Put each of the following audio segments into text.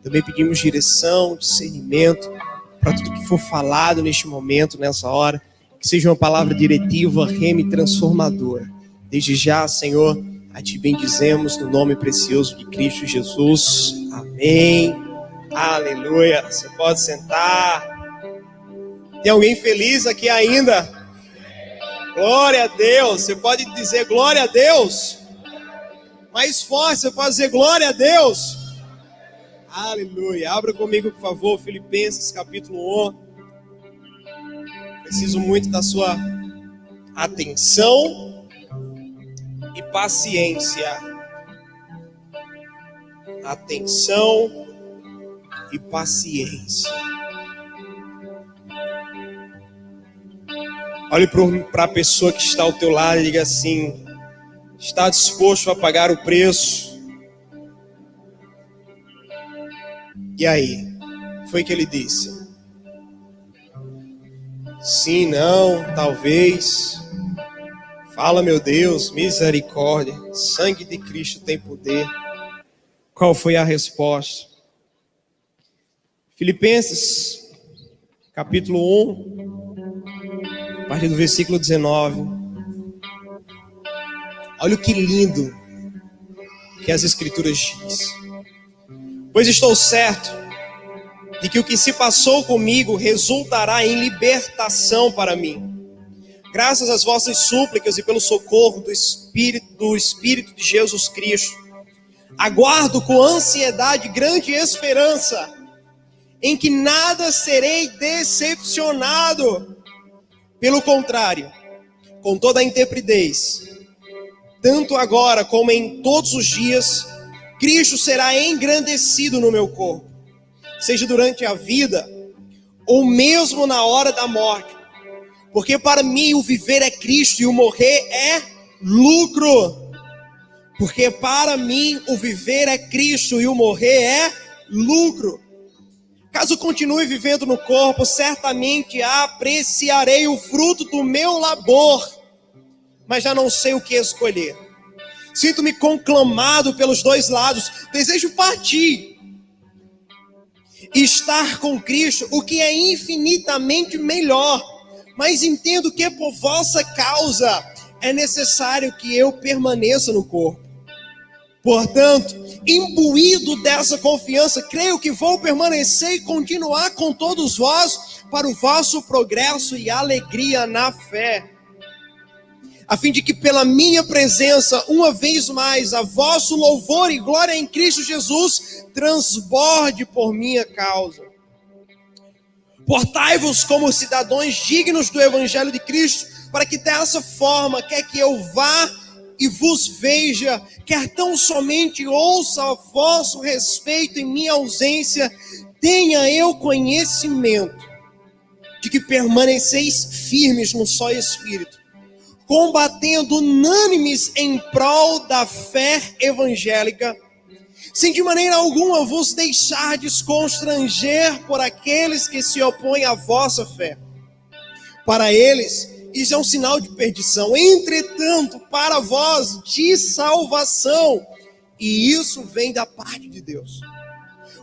Também pedimos direção, discernimento para tudo que for falado neste momento, nessa hora. Que seja uma palavra diretiva, rema e transformadora. Desde já, Senhor, a Ti bendizemos no nome precioso de Cristo Jesus. Amém. Aleluia. Você pode sentar. Tem alguém feliz aqui ainda? Glória a Deus. Você pode dizer glória a Deus? Mais forte, você pode dizer glória a Deus? Aleluia. Abra comigo, por favor, Filipenses capítulo 1. Preciso muito da sua atenção e paciência. Atenção e paciência. Olhe para a pessoa que está ao teu lado e diga assim: está disposto a pagar o preço? E aí? Foi que ele disse? Sim, não, talvez. Fala, meu Deus, misericórdia. Sangue de Cristo tem poder. Qual foi a resposta? Filipenses, capítulo 1, a partir do versículo 19. Olha o que lindo que as Escrituras dizem. Pois estou certo de que o que se passou comigo resultará em libertação para mim. Graças às vossas súplicas e pelo socorro do Espírito de Jesus Cristo, aguardo com ansiedade grande esperança, em que nada serei decepcionado. Pelo contrário, com toda a intrepidez, tanto agora como em todos os dias, Cristo será engrandecido no meu corpo, seja durante a vida ou mesmo na hora da morte. Porque para mim o viver é Cristo e o morrer é lucro. Porque para mim o viver é Cristo e o morrer é lucro. Caso continue vivendo no corpo, certamente apreciarei o fruto do meu labor, mas já não sei o que escolher. Sinto-me conclamado pelos dois lados, desejo partir e estar com Cristo, o que é infinitamente melhor, mas entendo que por vossa causa é necessário que eu permaneça no corpo. Portanto, imbuído dessa confiança, creio que vou permanecer e continuar com todos vós para o vosso progresso e alegria na fé, a fim de que pela minha presença, uma vez mais, a vosso louvor e glória em Cristo Jesus transborde por minha causa. Portai-vos como cidadãos dignos do Evangelho de Cristo, para que dessa forma, quer que eu vá e vos veja, quer tão somente ouça a vosso respeito em minha ausência, tenha eu conhecimento de que permaneceis firmes no só Espírito, combatendo unânimes em prol da fé evangélica, sem de maneira alguma vos deixardes constranger por aqueles que se opõem à vossa fé. Para eles, isso é um sinal de perdição, entretanto, para vós, de salvação, e isso vem da parte de Deus.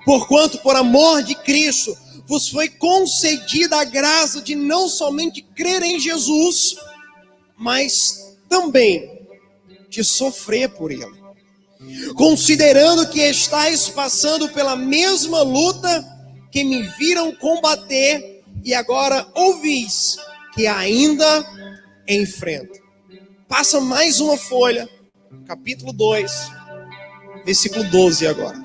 Porquanto, por amor de Cristo, vos foi concedida a graça de não somente crer em Jesus, mas também de sofrer por ele. Considerando que estáis passando pela mesma luta que me viram combater, e agora ouvis que ainda enfrenta. Passa mais uma folha, capítulo 2, versículo 12 agora.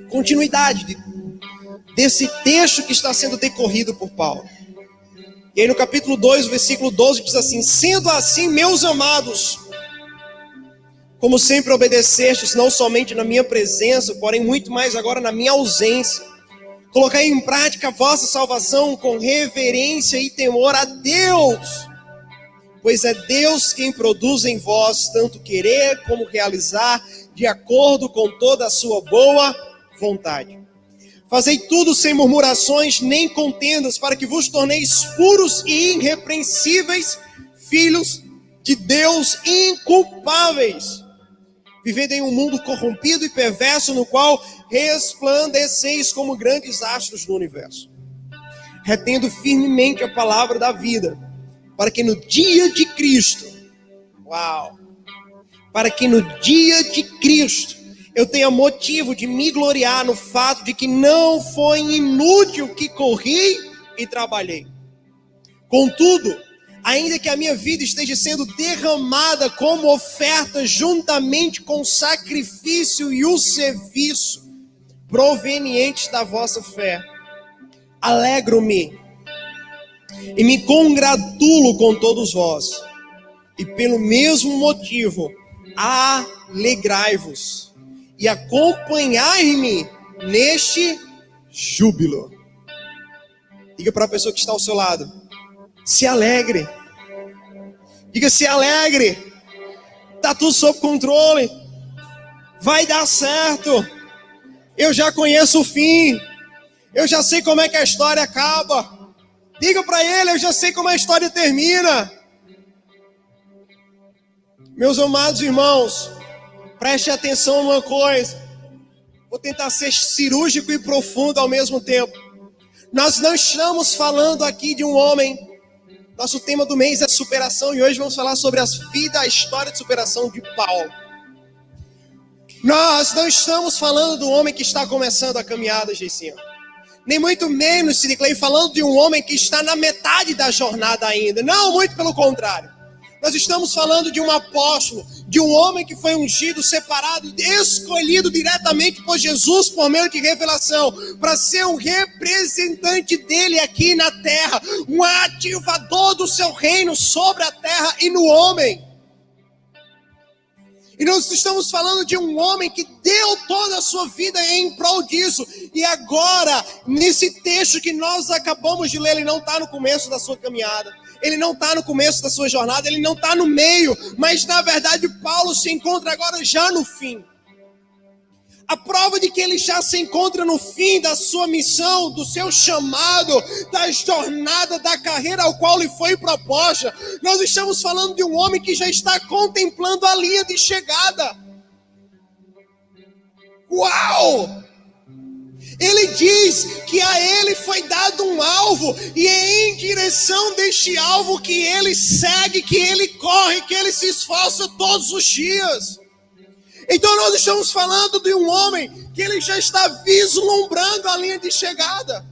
Continuidade desse texto que está sendo decorrido por Paulo. E aí no capítulo 2, versículo 12, diz assim: sendo assim, meus amados, como sempre obedecestes, não somente na minha presença, porém muito mais agora na minha ausência, colocai em prática a vossa salvação com reverência e temor a Deus, pois é Deus quem produz em vós tanto querer como realizar, de acordo com toda a sua boa vontade. Fazei tudo sem murmurações nem contendas, para que vos torneis puros e irrepreensíveis, filhos de Deus inculpáveis, vivendo em um mundo corrompido e perverso, no qual resplandeceis como grandes astros no universo, retendo firmemente a palavra da vida, para que no dia de Cristo, para que no dia de Cristo eu tenha motivo de me gloriar no fato de que não foi inútil que corri e trabalhei. Contudo, ainda que a minha vida esteja sendo derramada como oferta juntamente com o sacrifício e o serviço provenientes da vossa fé, alegro-me e me congratulo com todos vós, e pelo mesmo motivo alegrai-vos e acompanhai-me neste júbilo. Diga para a pessoa que está ao seu lado: se alegre. Diga: se alegre. Está tudo sob controle. Vai dar certo. Eu já conheço o fim. Eu já sei como é que a história acaba. Diga para ele: eu já sei como a história termina. Meus amados irmãos, preste atenção numa coisa. Vou tentar ser cirúrgico e profundo ao mesmo tempo. Nós não estamos falando aqui de um homem. Nosso tema do mês é superação, e hoje vamos falar sobre a história de superação de Paulo. Nós não estamos falando do homem que está começando a caminhada, Geicinho. Nem muito menos, Sidney Clay, falando de um homem que está na metade da jornada ainda. Não, muito pelo contrário. Nós estamos falando de um apóstolo, de um homem que foi ungido, separado, escolhido diretamente por Jesus por meio de revelação, para ser um representante dele aqui na terra, um ativador do seu reino sobre a terra e no homem. E nós estamos falando de um homem que deu toda a sua vida em prol disso. E agora, nesse texto que nós acabamos de ler, ele não está no começo da sua caminhada. Ele não está no começo da sua jornada, ele não está no meio. Mas, na verdade, Paulo se encontra agora já no fim. A prova de que ele já se encontra no fim da sua missão, do seu chamado, da jornada, da carreira ao qual lhe foi proposta. Nós estamos falando de um homem que já está contemplando a linha de chegada. Uau! Ele diz que a ele foi dado um alvo, e é em direção deste alvo que ele segue, que ele corre, que ele se esforça todos os dias. Então nós estamos falando de um homem que ele já está vislumbrando a linha de chegada.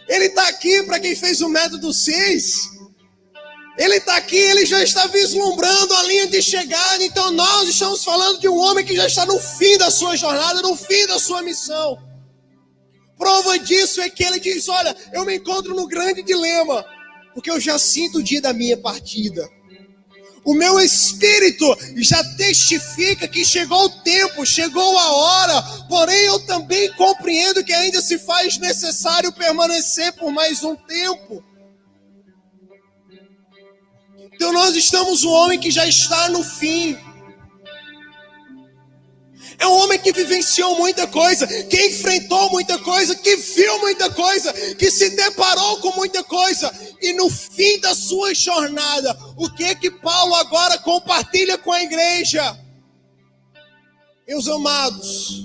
Ele está aqui, para quem fez o método 6. Ele está aqui, ele já está vislumbrando a linha de chegada. Então nós estamos falando de um homem que já está no fim da sua jornada, no fim da sua missão. Prova disso é que ele diz: olha, eu me encontro no grande dilema, porque eu já sinto o dia da minha partida. O meu espírito já testifica que chegou o tempo, chegou a hora, porém eu também compreendo que ainda se faz necessário permanecer por mais um tempo. Então nós estamos um homem que já está no fim. É um homem que vivenciou muita coisa, que enfrentou muita coisa, que viu muita coisa, que se deparou com muita coisa. E no fim da sua jornada, o que é que Paulo agora compartilha com a igreja? Meus amados,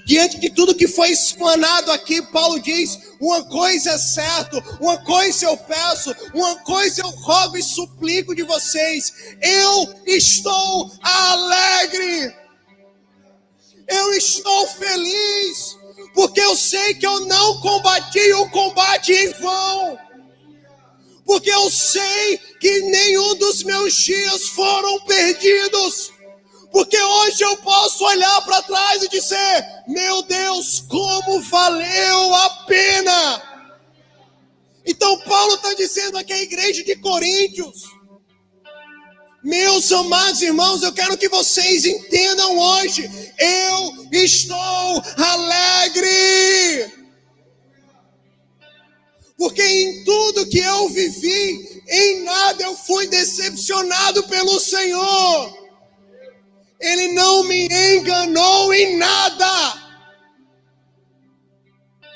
diante de tudo que foi explanado aqui, Paulo diz: uma coisa é certa, uma coisa eu peço, uma coisa eu rogo e suplico de vocês: eu estou alegre, eu estou feliz, porque eu sei que eu não combati o combate em vão, porque eu sei que nenhum dos meus dias foram perdidos. Porque hoje eu posso olhar para trás e dizer: meu Deus, como valeu a pena. Então Paulo está dizendo aqui à igreja de Coríntios: meus amados irmãos, eu quero que vocês entendam hoje, eu estou alegre. Porque em tudo que eu vivi, em nada eu fui decepcionado pelo Senhor. Ele não me enganou em nada.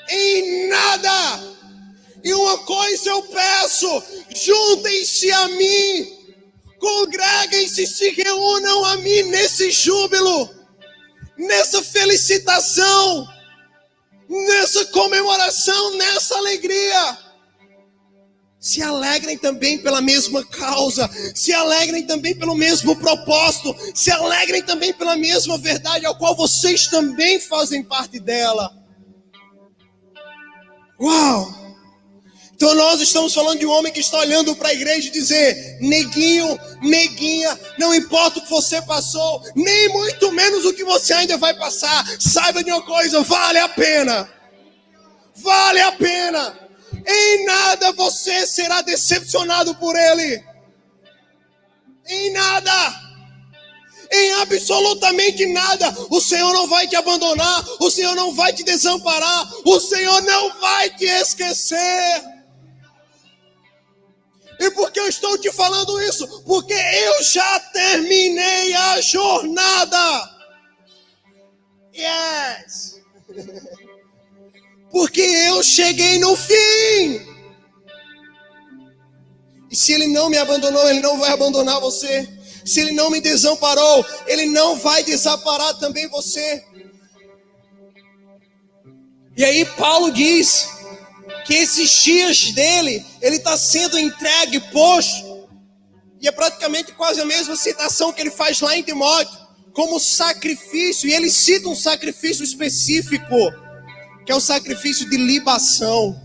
Em nada. E uma coisa eu peço: juntem-se a mim Congreguem-se, se reúnam a mim nesse júbilo, nessa felicitação, nessa comemoração, nessa alegria. Se alegrem também pela mesma causa, se alegrem também pelo mesmo propósito, se alegrem também pela mesma verdade, ao qual vocês também fazem parte dela. Uau! Então nós estamos falando de um homem que está olhando para a igreja e dizer: neguinho, neguinha, não importa o que você passou, nem muito menos o que você ainda vai passar, saiba de uma coisa, vale a pena. Vale a pena. Em nada você será decepcionado por ele. Em nada. Em absolutamente nada. O Senhor não vai te abandonar. O Senhor não vai te desamparar. O Senhor não vai te esquecer. E por que eu estou te falando isso? Porque eu já terminei a jornada. Yes. Porque eu cheguei no fim. E se ele não me abandonou, ele não vai abandonar você. Se ele não me desamparou, ele não vai desamparar também você. E aí Paulo diz que esses dias dele, ele está sendo entregue, posto. E é praticamente quase a mesma citação que ele faz lá em Timóteo, como sacrifício. E ele cita um sacrifício específico, que é o sacrifício de libação.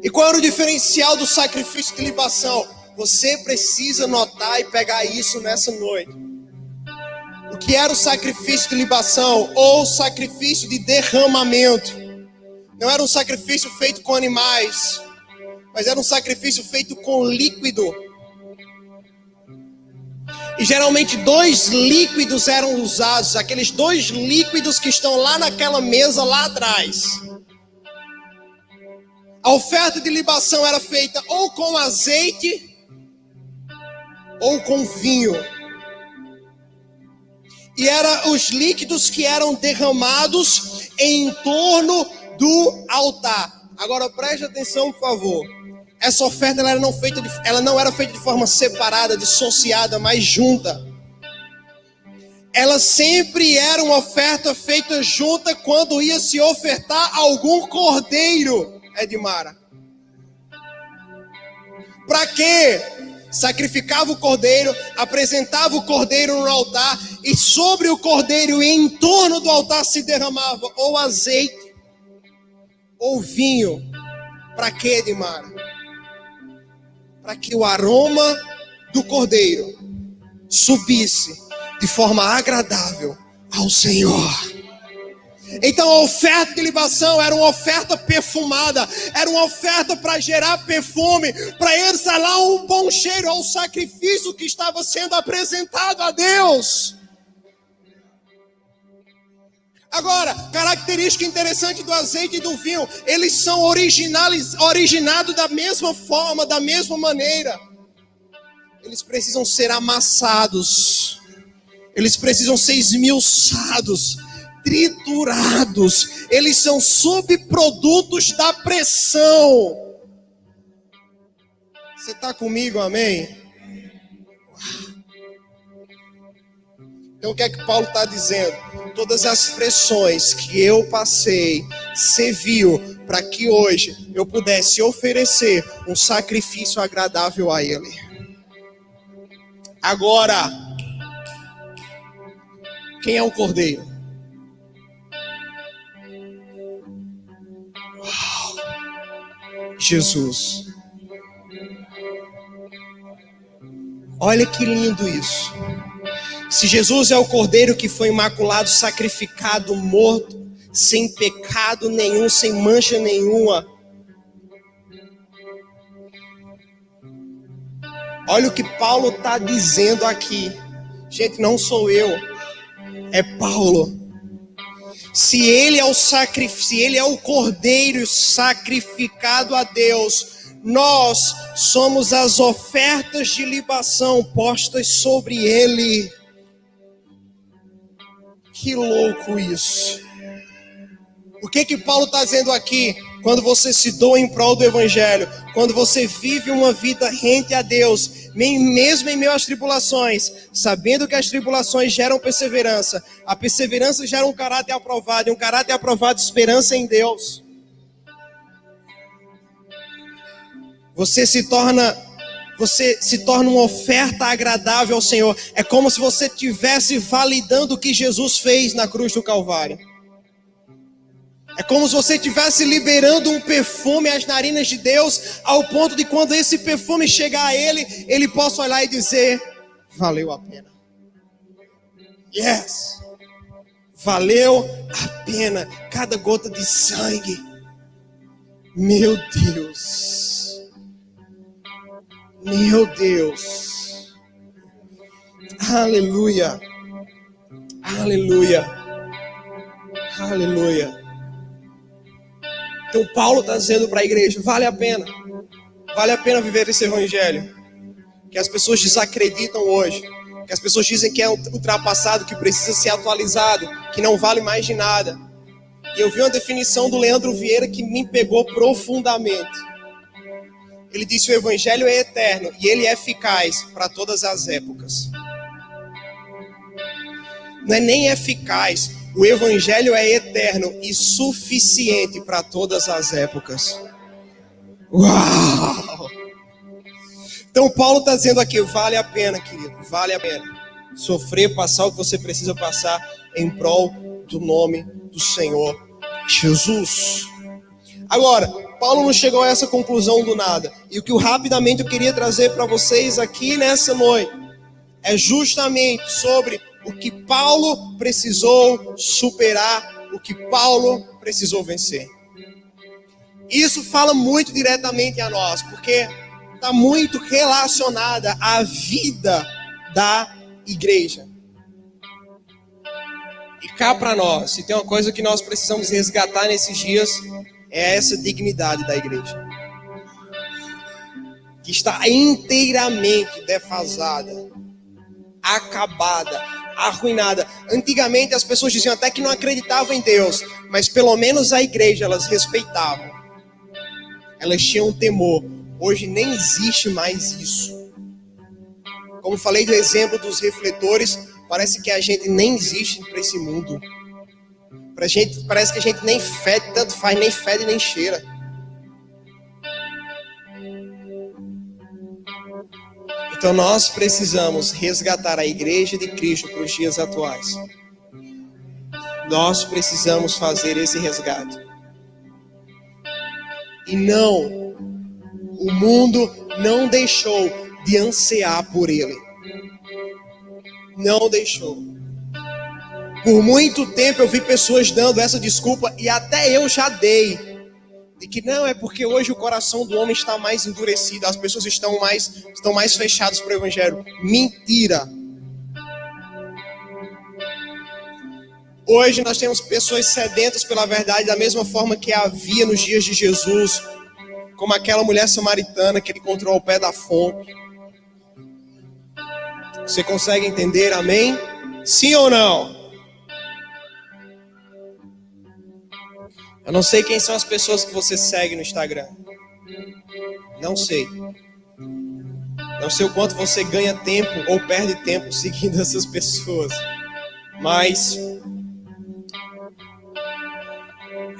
E qual era o diferencial do sacrifício de libação? Você precisa notar e pegar isso nessa noite. O que era o sacrifício de libação ou sacrifício de derramamento? Não era um sacrifício feito com animais, mas era um sacrifício feito com líquido. E geralmente 2 líquidos eram usados, aqueles 2 líquidos que estão lá naquela mesa lá atrás. A oferta de libação era feita ou com azeite ou com vinho. E eram os líquidos que eram derramados em torno do altar. Agora preste atenção, por favor. Essa oferta ela não era feita de forma separada, dissociada, mas junta. Ela sempre era uma oferta feita junta quando ia se ofertar algum cordeiro, Edmara. Para quê? Sacrificava o cordeiro, apresentava o cordeiro no altar, e sobre o cordeiro e em torno do altar se derramava ou azeite ou vinho. Para quê, Edmara? Para que o aroma do cordeiro subisse de forma agradável ao Senhor. Então a oferta de libação era uma oferta perfumada, era uma oferta para gerar perfume, para exalar um bom cheiro ao sacrifício que estava sendo apresentado a Deus. Agora, característica interessante do azeite e do vinho, eles são originados da mesma forma, da mesma maneira. Eles precisam ser amassados, eles precisam ser esmiuçados, triturados. Eles são subprodutos da pressão. Você está comigo, amém? Então o que é que Paulo está dizendo? Todas as pressões que eu passei serviu para que hoje eu pudesse oferecer um sacrifício agradável a Ele. Agora, quem é o cordeiro? Jesus. Olha que lindo isso. Se Jesus é o cordeiro que foi imaculado, sacrificado, morto, sem pecado nenhum, sem mancha nenhuma. Olha o que Paulo está dizendo aqui. Gente, não sou eu, é Paulo. Se ele é o cordeiro sacrificado a Deus, nós somos as ofertas de libação postas sobre ele. Que louco isso. O que Paulo está dizendo aqui? quando você se doa em prol do Evangelho, quando você vive uma vida rente a Deus, mesmo em meio às tribulações, sabendo que as tribulações geram perseverança, a perseverança gera um caráter aprovado, e um caráter aprovado, esperança em Deus. Você se torna uma oferta agradável ao Senhor. É como se você estivesse validando o que Jesus fez na cruz do Calvário. É como se você estivesse liberando um perfume às narinas de Deus, ao ponto de quando esse perfume chegar a Ele possa olhar e dizer: valeu a pena. Yes! Valeu a pena cada gota de sangue. Meu Deus! Meu Deus! Aleluia! Aleluia! Aleluia! Então Paulo está dizendo para a igreja: vale a pena viver esse evangelho, que as pessoas desacreditam hoje, que as pessoas dizem que é ultrapassado, que precisa ser atualizado, que não vale mais de nada. E eu vi uma definição do Leandro Vieira que me pegou profundamente. Ele disse: o evangelho é eterno e ele é eficaz para todas as épocas. Não é nem eficaz, o evangelho é eterno e suficiente para todas as épocas. Uau! Então Paulo está dizendo aqui: vale a pena, querido, vale a pena sofrer, passar o que você precisa passar em prol do nome do Senhor Jesus. Agora, Paulo não chegou a essa conclusão do nada. E o que rapidamente eu queria trazer para vocês aqui nessa noite é justamente sobre o que Paulo precisou superar, o que Paulo precisou vencer. Isso fala muito diretamente a nós, porque está muito relacionada à vida da igreja. E cá para nós, se tem uma coisa que nós precisamos resgatar nesses dias, é essa dignidade da igreja, que está inteiramente defasada, acabada, arruinada. Antigamente as pessoas diziam até que não acreditavam em Deus, mas pelo menos a igreja elas respeitavam, elas tinham um temor. Hoje nem existe mais isso. Como falei do exemplo dos refletores, parece que a gente nem existe para esse mundo. Pra gente, parece que a gente nem fede, tanto faz, nem fede nem cheira. Então nós precisamos resgatar a igreja de Cristo para os dias atuais. Nós precisamos fazer esse resgate. E não, o mundo não deixou de ansiar por ele. Não deixou. Por muito tempo eu vi pessoas dando essa desculpa, e até eu já dei, de que não, é porque hoje o coração do homem está mais endurecido, as pessoas estão mais fechadas para o evangelho. Mentira! Hoje nós temos pessoas sedentas pela verdade, da mesma forma que havia nos dias de Jesus, como aquela mulher samaritana que ele encontrou ao pé da fonte. Você consegue entender, amém? Sim ou não? Eu não sei quem são as pessoas que você segue no Instagram. Não sei. Não sei o quanto você ganha tempo ou perde tempo seguindo essas pessoas. Mas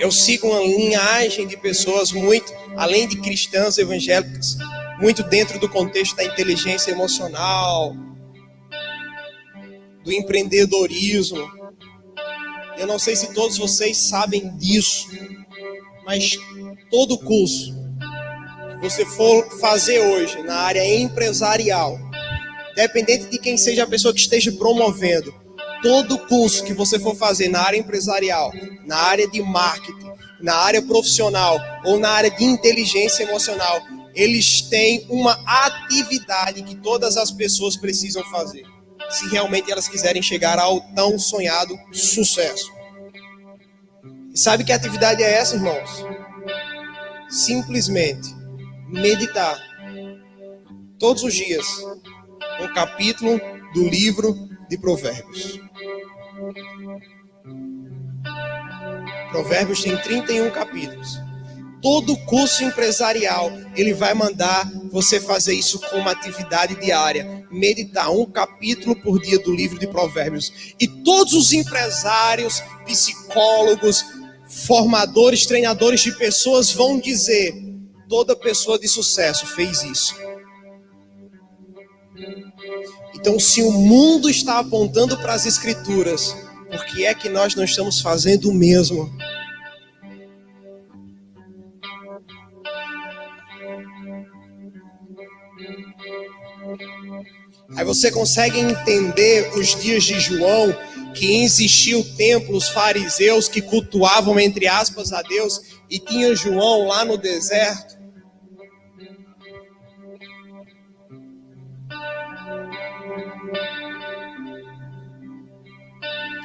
eu sigo uma linhagem de pessoas muito, além de cristãs evangélicas, muito dentro do contexto da inteligência emocional, do empreendedorismo. Eu não sei se todos vocês sabem disso, mas todo curso que você for fazer hoje na área empresarial, independente de quem seja a pessoa que esteja promovendo, todo curso que você for fazer na área empresarial, na área de marketing, na área profissional ou na área de inteligência emocional, eles têm uma atividade que todas as pessoas precisam fazer, se realmente elas quiserem chegar ao tão sonhado sucesso. E sabe que atividade é essa, irmãos? Simplesmente meditar todos os dias um capítulo do livro de Provérbios. Provérbios tem 31 capítulos. todo curso empresarial, ele vai mandar você fazer isso com uma atividade diária. Meditar um capítulo por dia do livro de Provérbios. E todos os empresários, psicólogos, formadores, treinadores de pessoas vão dizer: toda pessoa de sucesso fez isso. Então, se o mundo está apontando para as Escrituras, por que é que nós não estamos fazendo o mesmo? Aí você consegue entender os dias de João, que existia o templo, os fariseus que cultuavam, entre aspas, a Deus, e tinha João lá no deserto.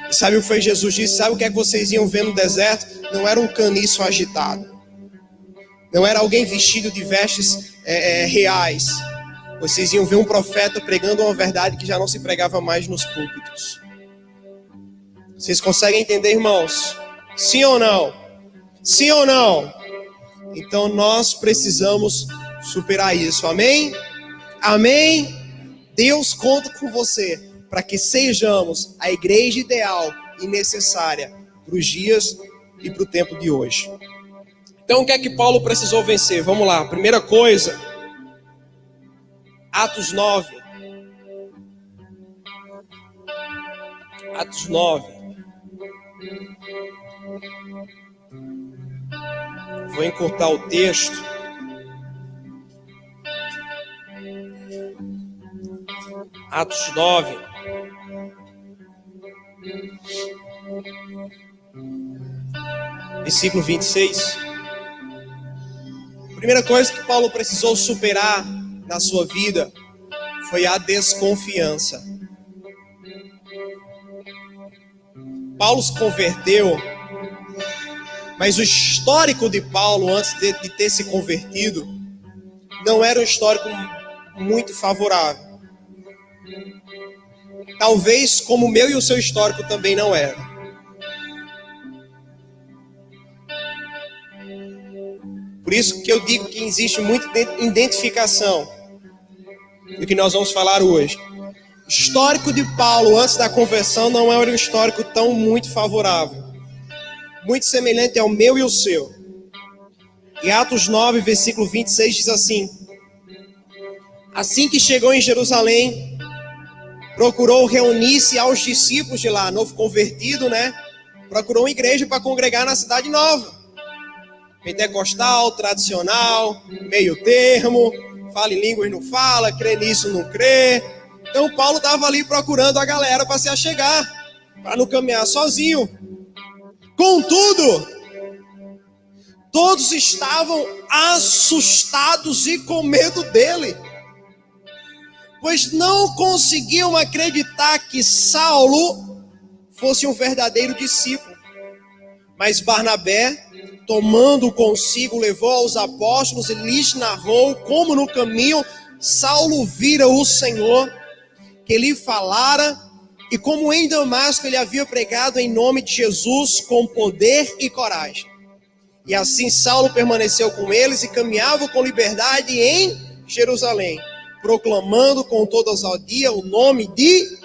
E sabe o que foi Jesus disse? Sabe o que é que vocês iam ver no deserto? Não era um caniço agitado. Não era alguém vestido de vestes reais. Vocês iam ver um profeta pregando uma verdade que já não se pregava mais nos púlpitos. Vocês conseguem entender, irmãos? Sim ou não? Sim ou não? Então nós precisamos superar isso. Amém? Amém? Deus conta com você para que sejamos a igreja ideal e necessária para os dias e para o tempo de hoje. Então o que é que Paulo precisou vencer? Vamos lá. Primeira coisa, Atos 9. Atos 9. Vou encurtar o texto. Atos 9. Versículo 26. A primeira coisa que Paulo precisou superar na sua vida foi a desconfiança. Paulo se converteu, mas o histórico de Paulo antes de ter se convertido não era um histórico muito favorável. Talvez como o meu e o seu histórico também não era. Por isso que eu digo que existe muita identificação do que nós vamos falar hoje. O histórico de Paulo antes da conversão não era um histórico tão muito favorável. Muito semelhante ao meu e o seu. Em Atos 9, versículo 26 diz assim: assim que chegou em Jerusalém, procurou reunir-se aos discípulos de lá, novo convertido, né? Procurou uma igreja para congregar na cidade nova. Pentecostal, tradicional, meio termo, fala em línguas e não fala, crê nisso não crê. Então Paulo estava ali procurando a galera para se achegar, para não caminhar sozinho. Contudo, todos estavam assustados e com medo dele, pois não conseguiam acreditar que Saulo fosse um verdadeiro discípulo. Mas Barnabé, tomando consigo, levou aos apóstolos e lhes narrou como no caminho Saulo vira o Senhor, que lhe falara, e como em Damasco ele havia pregado em nome de Jesus com poder e coragem. E assim Saulo permaneceu com eles e caminhava com liberdade em Jerusalém, proclamando com toda ousadia o nome de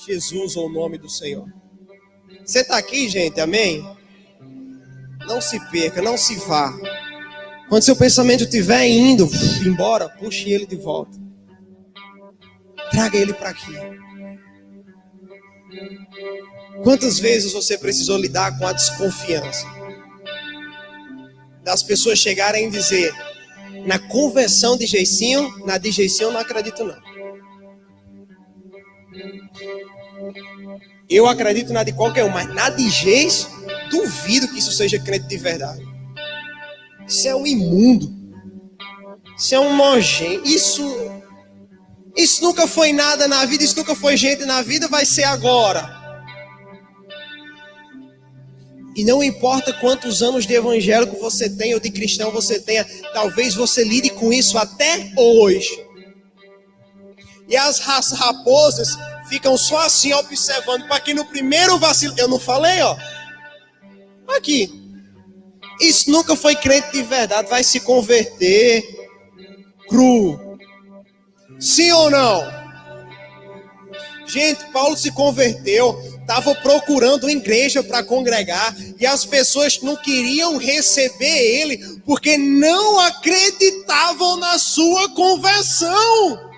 Jesus, ou o nome do Senhor. Você está aqui, gente? Amém? Não se perca, não se vá. Quando seu pensamento estiver indo embora, puxe ele de volta. Traga ele para aqui. Quantas vezes você precisou lidar com a desconfiança? Das pessoas chegarem e dizer: na conversão de Geicinho, na de Geicinho eu não acredito não. Eu acredito na de qualquer um, mas na de Geis, duvido que isso seja crente de verdade. Isso é um imundo. Isso é um nojento. Isso nunca foi nada na vida, isso nunca foi gente na vida, vai ser agora. E não importa quantos anos de evangélico você tem ou de cristão você tenha, talvez você lide com isso até hoje. E as raposas ficam só assim observando, para que no primeiro vacilo, eu não falei, ó. Aqui. Isso nunca foi crente de verdade, vai se converter cru. Sim ou não? Gente, Paulo se converteu, estava procurando igreja para congregar e as pessoas não queriam receber ele porque não acreditavam na sua conversão.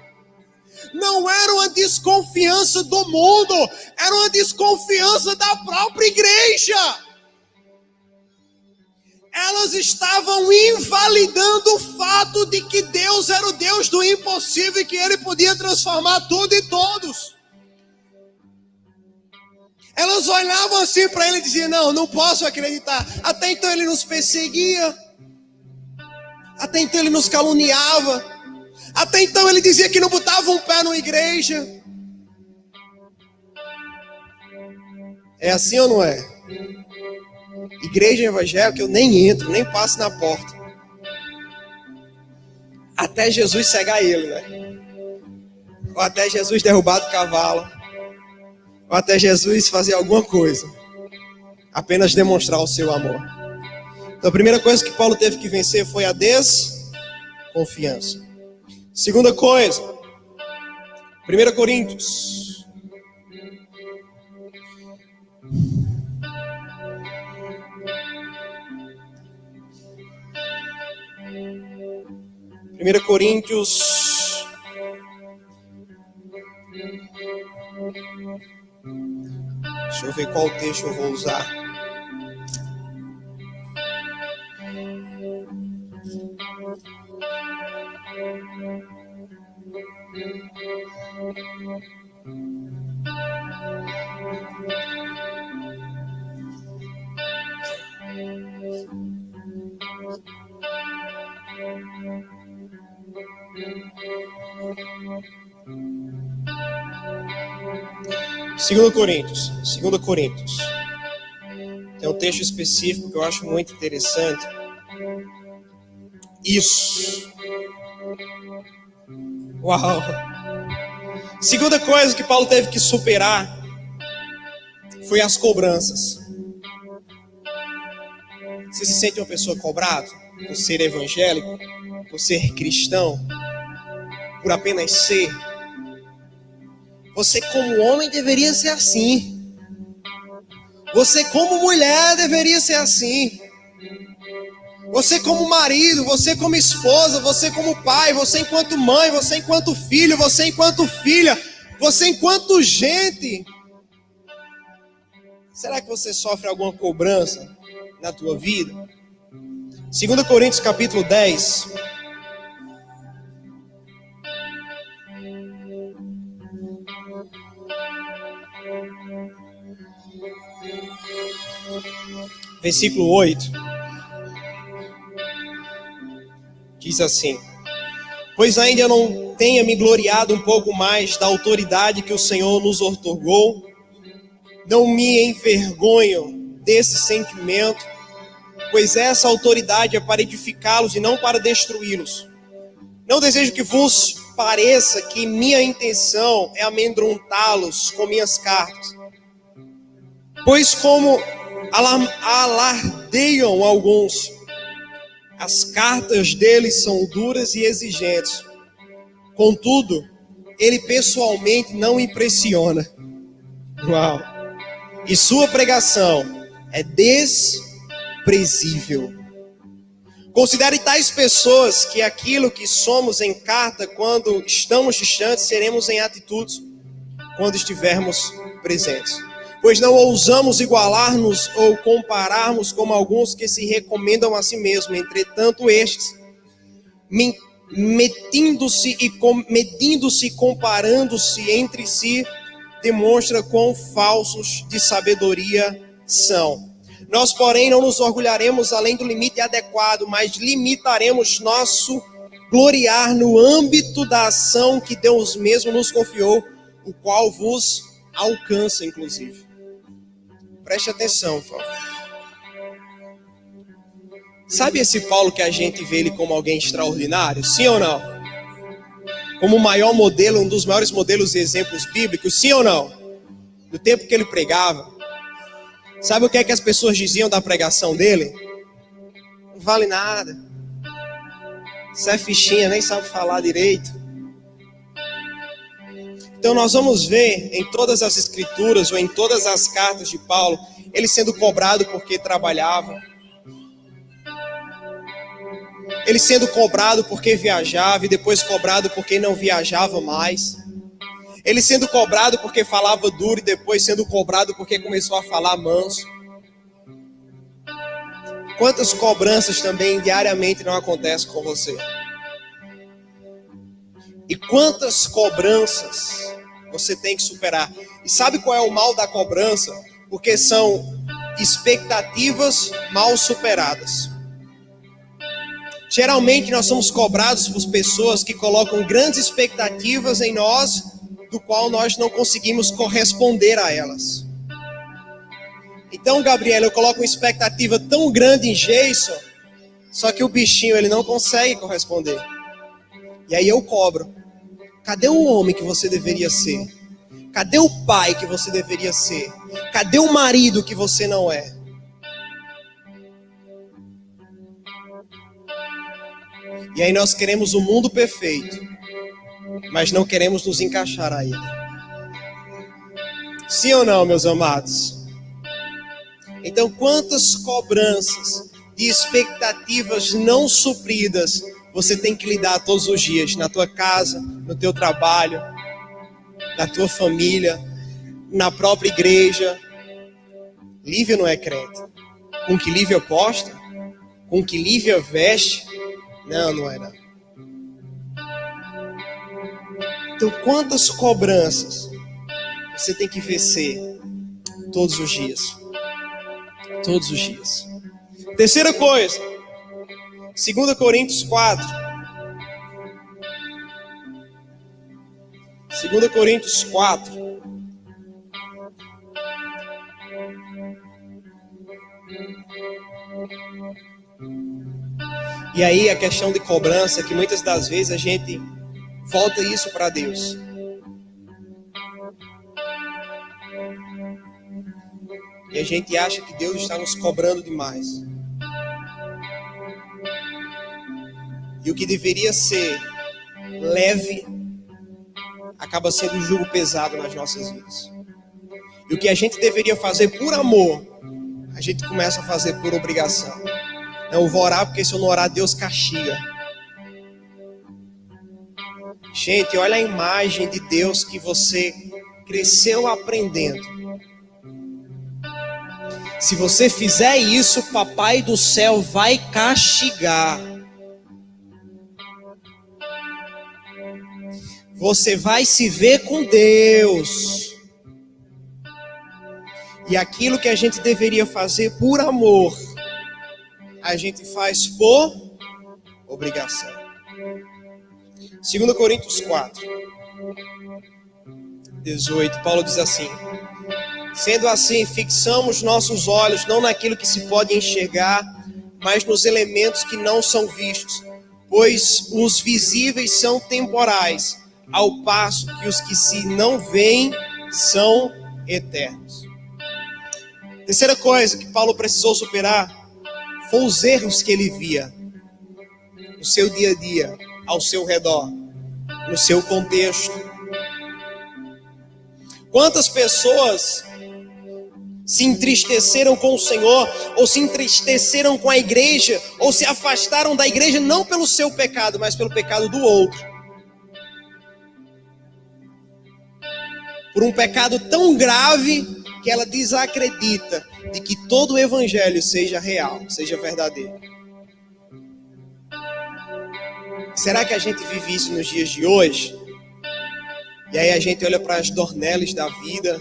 Não era uma desconfiança do mundo, era uma desconfiança da própria igreja. Elas estavam invalidando o fato de que Deus era o Deus do impossível e que Ele podia transformar tudo e todos. Elas olhavam assim para Ele e diziam, não posso acreditar. Até então Ele nos perseguia. Até então Ele nos caluniava. Até então Ele dizia que não botava um pé na igreja. É assim ou não é? Igreja evangélica eu nem entro, nem passo na porta. Até Jesus cegar ele, né? Ou até Jesus derrubar do cavalo. Ou até Jesus fazer alguma coisa. Apenas demonstrar o seu amor. Então a primeira coisa que Paulo teve que vencer foi a desconfiança. Segunda coisa, 1 Coríntios. Deixa eu ver qual texto eu vou usar. Segundo Coríntios. Tem um texto específico que eu acho muito interessante. Isso. Uau. Segunda coisa que Paulo teve que superar foi as cobranças. Você se sente uma pessoa cobrada por ser evangélico, por ser cristão, por apenas ser? Você como homem deveria ser assim. Você como mulher deveria ser assim. Você como marido, você como esposa, você como pai, você enquanto mãe, você enquanto filho, você enquanto filha, você enquanto gente. Será que você sofre alguma cobrança na tua vida? 2 Coríntios capítulo 10. Versículo 8. Diz assim: pois ainda eu não tenha me gloriado um pouco mais da autoridade que o Senhor nos outorgou, não me envergonho desse sentimento, pois essa autoridade é para edificá-los e não para destruí-los. Não desejo que vos pareça que minha intenção é amedrontá-los com minhas cartas, pois como alardeiam alguns, as cartas deles são duras e exigentes. Contudo, ele pessoalmente não impressiona. Uau! E sua pregação é desprezível. Considere tais pessoas que aquilo que somos em carta quando estamos distantes, seremos em atitudes quando estivermos presentes. Pois não ousamos igualar-nos ou compararmos como alguns que se recomendam a si mesmos. Entretanto, estes, medindo-se e comparando-se entre si, demonstra quão falsos de sabedoria são. Nós, porém, não nos orgulharemos além do limite adequado, mas limitaremos nosso gloriar no âmbito da ação que Deus mesmo nos confiou, o qual vos alcança, inclusive. Preste atenção, por favor. Sabe esse Paulo que a gente vê ele como alguém extraordinário? Sim ou não? Como o maior modelo, um dos maiores modelos e exemplos bíblicos? Sim ou não? No tempo que ele pregava. Sabe o que é que as pessoas diziam da pregação dele? vale nada. Você é fichinha, nem sabe falar direito. Então nós vamos ver em todas as escrituras ou em todas as cartas de Paulo, ele sendo cobrado porque trabalhava. Ele sendo cobrado porque viajava e depois cobrado porque não viajava mais. Ele sendo cobrado porque falava duro e depois sendo cobrado porque começou a falar manso. Quantas cobranças também diariamente não acontecem com você? E quantas cobranças você tem que superar? E sabe qual é o mal da cobrança? Porque são expectativas mal superadas. Geralmente nós somos cobrados por pessoas que colocam grandes expectativas em nós, do qual nós não conseguimos corresponder a elas. Então, Gabriel, eu coloco uma expectativa tão grande em Jason, só que o bichinho ele não consegue corresponder. E aí eu cobro. Cadê o homem que você deveria ser? Cadê o pai que você deveria ser? Cadê o marido que você não é? E aí nós queremos o mundo perfeito, mas não queremos nos encaixar a ele. Sim ou não, meus amados? Então, quantas cobranças de expectativas não supridas você tem que lidar todos os dias, na tua casa, no teu trabalho, na tua família, na própria igreja. Lívia não é crente. Com que Lívia posta? Com que Lívia veste? Não é não. Então, quantas cobranças você tem que vencer todos os dias? Todos os dias. Terceira coisa, 2 Coríntios 4. 2 Coríntios 4. E aí a questão de cobrança, que muitas das vezes a gente volta isso para Deus. E a gente acha que Deus está nos cobrando demais. E o que deveria ser leve, acaba sendo um jugo pesado nas nossas vidas. E o que a gente deveria fazer por amor, a gente começa a fazer por obrigação. Eu vou orar porque se eu não orar, Deus castiga. Gente, olha a imagem de Deus que você cresceu aprendendo. Se você fizer isso, o Papai do céu vai castigar. Você vai se ver com Deus. E aquilo que a gente deveria fazer por amor, a gente faz por obrigação. 2 Coríntios 4, 18, Paulo diz assim: sendo assim, fixamos nossos olhos não naquilo que se pode enxergar, mas nos elementos que não são vistos, pois os visíveis são temporais, ao passo que os que se não veem são eternos. Terceira coisa que Paulo precisou superar foi os erros que ele via no seu dia a dia, ao seu redor, no seu contexto. Quantas pessoas se entristeceram com o Senhor, ou se entristeceram com a igreja, ou se afastaram da igreja não pelo seu pecado, mas pelo pecado do outro. Por um pecado tão grave que ela desacredita de que todo o evangelho seja real, seja verdadeiro. Será que a gente vive isso nos dias de hoje? E aí a gente olha para as Dornelles da vida,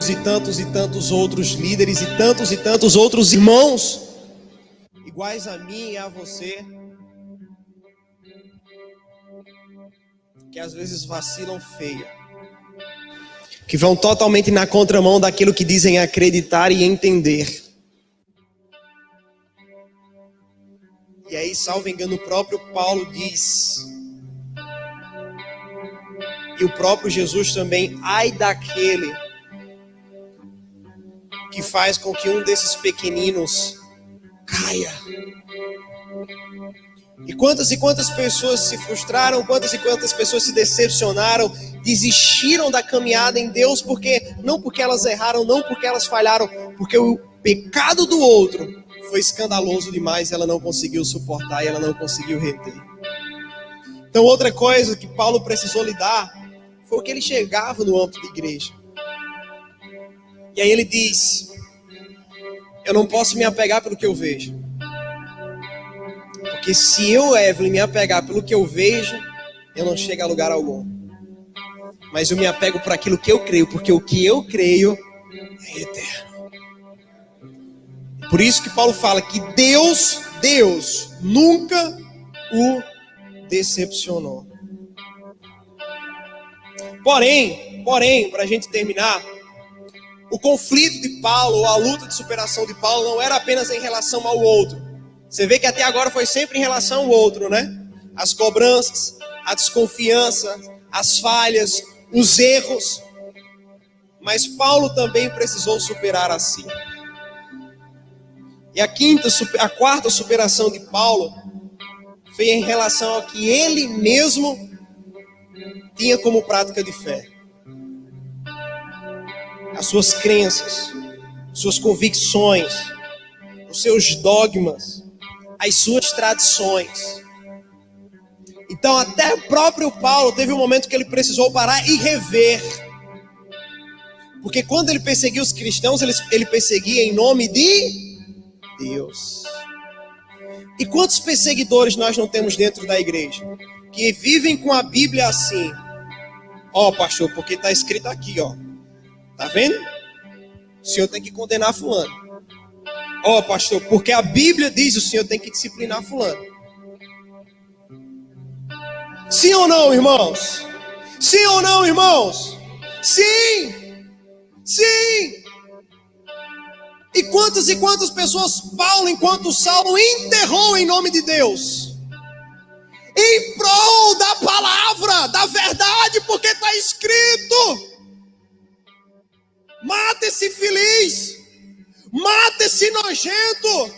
e tantos outros líderes e tantos outros irmãos iguais a mim e a você, que às vezes vacilam feia, que vão totalmente na contramão daquilo que dizem acreditar e entender. E aí, salvo engano, o próprio Paulo diz: e o próprio Jesus também, ai daquele que faz com que um desses pequeninos caia. E quantas pessoas se frustraram, quantas e quantas pessoas se decepcionaram, desistiram da caminhada em Deus, não porque elas erraram, não porque elas falharam, porque o pecado do outro foi escandaloso demais, ela não conseguiu suportar e ela não conseguiu reter. Então outra coisa que Paulo precisou lidar foi o que ele chegava no âmbito da igreja. E aí ele diz: eu não posso me apegar pelo que eu vejo. Porque se eu, Evelyn, me apegar pelo que eu vejo, eu não chego a lugar algum. Mas eu me apego por aquilo que eu creio, porque o que eu creio é eterno. Por isso que Paulo fala que Deus nunca o decepcionou. Porém, para a gente terminar, o conflito de Paulo, ou a luta de superação de Paulo, não era apenas em relação ao outro. Você vê que até agora foi sempre em relação ao outro, né? As cobranças, a desconfiança, as falhas, os erros. Mas Paulo também precisou superar a si. E a quarta superação de Paulo foi em relação ao que ele mesmo tinha como prática de fé. As suas crenças, suas convicções, os seus dogmas, as suas tradições. Então até o próprio Paulo teve um momento que ele precisou parar e rever. Porque quando ele perseguia os cristãos, ele perseguia em nome de Deus. E quantos perseguidores nós não temos dentro da igreja? Que vivem com a Bíblia assim: ó, pastor, porque está escrito aqui, ó. Tá vendo? O senhor tem que condenar fulano. Ó, pastor, porque a Bíblia diz, o senhor tem que disciplinar fulano. Sim ou não, irmãos? Sim ou não, irmãos? Sim! Sim! E quantas pessoas Paulo, enquanto Saulo, enterrou em nome de Deus? Em prol da palavra, da verdade, porque está escrito: mata esse infeliz, mata esse nojento.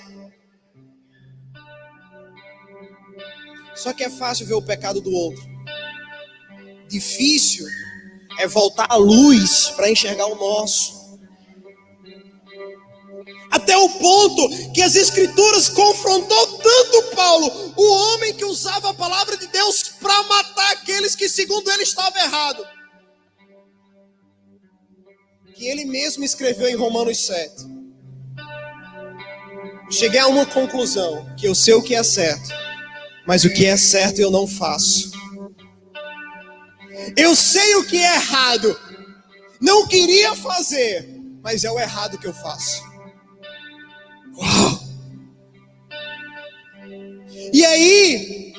Só que é fácil ver o pecado do outro. Difícil é voltar à luz para enxergar o nosso. Até o ponto que as Escrituras confrontou tanto Paulo, o homem que usava a palavra de Deus para matar aqueles que segundo ele estavam errados, que ele mesmo escreveu em Romanos 7. Cheguei a uma conclusão: que eu sei o que é certo, mas o que é certo eu não faço. Eu sei o que é errado, não queria fazer, mas é o errado que eu faço. Uau! E aí,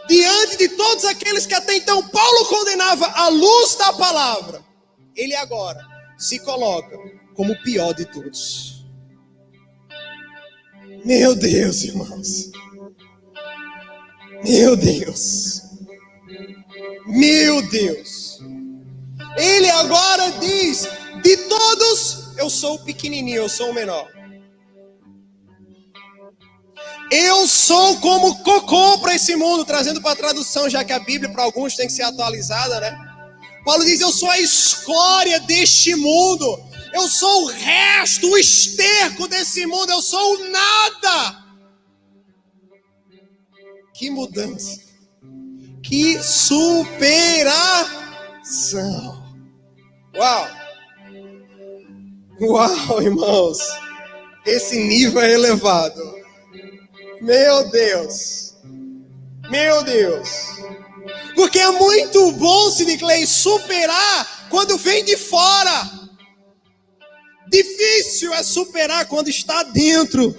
diante de todos aqueles que até então Paulo condenava à luz da palavra, ele agora se coloca como o pior de todos. Meu Deus, irmãos. Meu Deus. Meu Deus. Ele agora diz: de todos, eu sou o pequenininho, eu sou o menor. Eu sou como cocô para esse mundo, trazendo para a tradução, já que a Bíblia para alguns tem que ser atualizada, né? Paulo diz: eu sou a escória deste mundo, eu sou o resto, o esterco desse mundo, eu sou o nada. Que mudança, que superação. Uau, uau, irmãos, esse nível é elevado. Meu Deus, meu Deus. Porque é muito bom, Sidney Clay, superar quando vem de fora. Difícil é superar quando está dentro.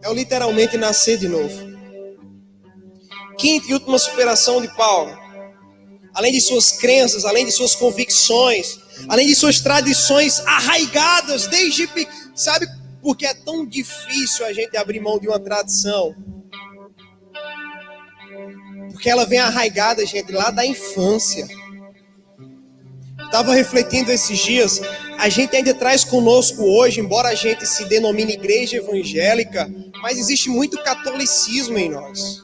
É literalmente nascer de novo. Quinta e última superação de Paulo. Além de suas crenças, além de suas convicções, além de suas tradições arraigadas desde... Sabe por que é tão difícil a gente abrir mão de uma tradição? Porque ela vem arraigada, gente, lá da infância. Estava refletindo esses dias, a gente ainda traz conosco hoje, embora a gente se denomine igreja evangélica, mas existe muito catolicismo em nós.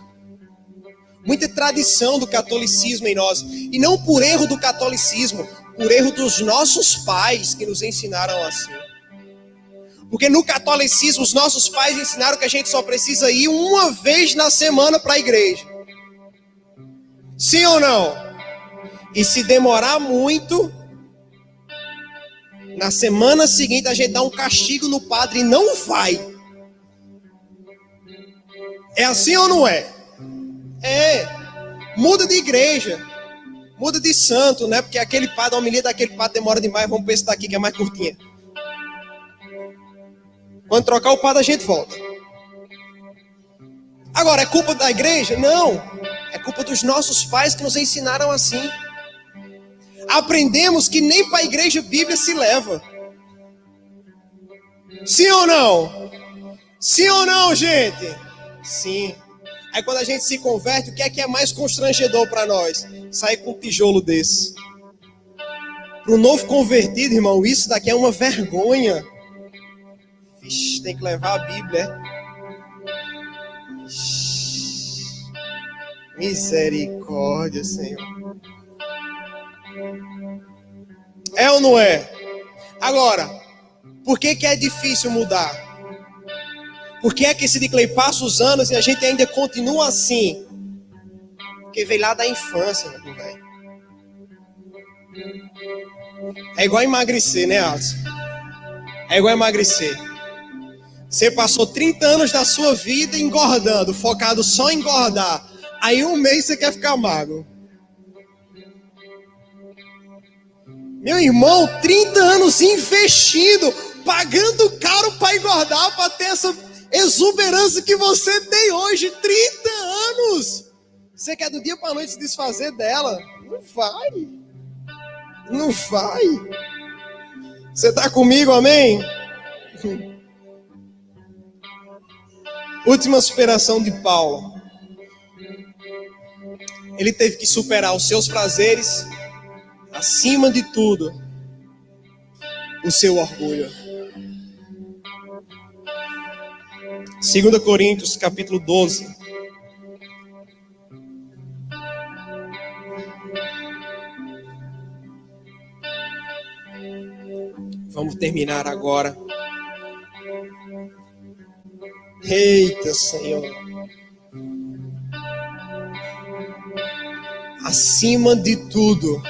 Muita tradição do catolicismo em nós. E não por erro do catolicismo, por erro dos nossos pais que nos ensinaram assim. Porque no catolicismo, os nossos pais ensinaram que a gente só precisa ir uma vez na semana para a igreja. Sim ou não? E se demorar muito, na semana seguinte a gente dá um castigo no padre e não vai. É assim ou não é? É. Muda de igreja. Muda de santo, né? Porque aquele padre, a homilia daquele padre demora demais. Vamos para esse daqui que é mais curtinha. Quando trocar o padre, a gente volta. Agora, é culpa da igreja? Não. É culpa dos nossos pais que nos ensinaram assim. Aprendemos que nem para a igreja a Bíblia se leva. Sim ou não? Sim ou não, gente? Sim. Aí quando a gente se converte, o que é mais constrangedor para nós? Sair com um tijolo desse. Para o novo convertido, irmão, isso daqui é uma vergonha. Vixe, tem que levar a Bíblia, é? Vixe. Misericórdia, Senhor. É ou não é? Agora, por que é difícil mudar? Por que é que esse de Clay passa os anos e a gente ainda continua assim? Porque veio lá da infância, meu velho. É igual emagrecer, né, Alisson? É igual emagrecer. Você passou 30 anos da sua vida engordando, focado só em engordar. Aí um mês você quer ficar magro. Meu irmão, 30 anos investindo, pagando caro para engordar, para ter essa exuberância que você tem hoje. 30 anos! Você quer do dia para a noite se desfazer dela? Não vai. Não vai. Você está comigo, amém? Última superação de Paulo. Ele teve que superar os seus prazeres, acima de tudo, o seu orgulho. 2 Coríntios, capítulo 12. Vamos terminar agora. Eita, Senhor. Acima de tudo,